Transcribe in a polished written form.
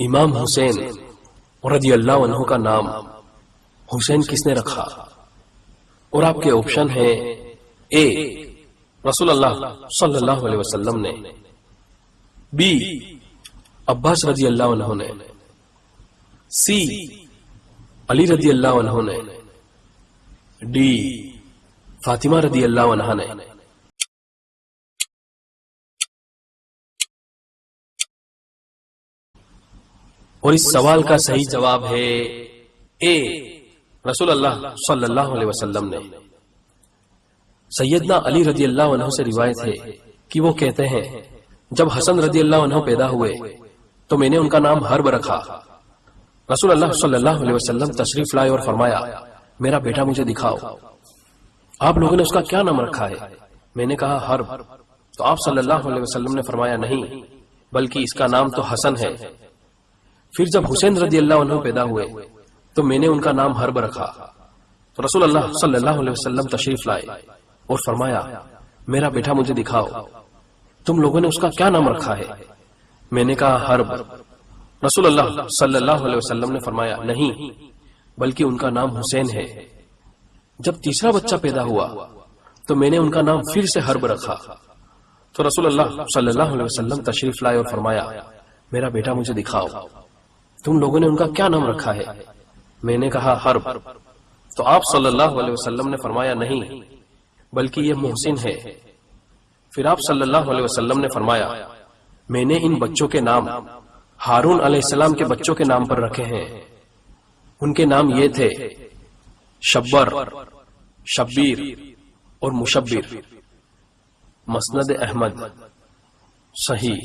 امام حسین رضی اللہ عنہ کا نام حسین کس نے رکھا؟ اور آپ کے آپشن ہیں: اے رسول اللہ صلی اللہ علیہ وسلم نے، بی عباس رضی اللہ عنہ نے، سی علی رضی اللہ عنہ نے، ڈی فاطمہ رضی اللہ عنہا نے۔ اور اس سوال کا صحیح جواب ہے اے رسول اللہ صلی اللہ علیہ وسلم نے۔ سیدنا علی رضی اللہ عنہ سے روایت ہے کہ وہ کہتے ہیں جب حسن رضی اللہ عنہ پیدا ہوئے تو میں نے ان کا نام حرب رکھا۔ رسول اللہ صلی اللہ علیہ وسلم تشریف لائے اور فرمایا میرا بیٹا مجھے دکھاؤ، آپ لوگوں نے اس کا کیا نام رکھا ہے؟ میں نے کہا حرب۔ تو آپ صلی اللہ علیہ وسلم نے فرمایا نہیں بلکہ اس کا نام تو حسن ہے۔ پھر جب حسین رضی اللہ عنہ پیدا ہوئے تو میں نے ان کا نام حرب رکھا۔ تو رسول اللہ صلی اللہ علیہ وسلم تشریف لائے اور فرمایا میرا بیٹا مجھے دکھاؤ، تم لوگوں نے اس کا کیا نام رکھا ہے؟ میں نے کہا حرب۔ رسول اللہ صلی اللہ علیہ وسلم نے فرمایا نہیں بلکہ ان کا نام حسین ہے۔ جب تیسرا بچہ پیدا ہوا تو میں نے ان کا نام پھر سے حرب رکھا۔ تو رسول اللہ صلی اللہ علیہ وسلم تشریف لائے اور فرمایا میرا بیٹا مجھے دکھاؤ، تم لوگوں نے ان کا کیا نام رکھا ہے؟ میں نے کہا حرب۔ تو آپ صلی اللہ علیہ وسلم نے فرمایا نہیں بلکہ یہ محسن ہے۔ پھر آپ صلی اللہ علیہ وسلم نے فرمایا میں نے ان بچوں کے نام ہارون علیہ السلام کے بچوں کے نام پر رکھے ہیں، ان کے نام یہ تھے شبر، شبیر اور مشبر۔ مسند احمد صحیح۔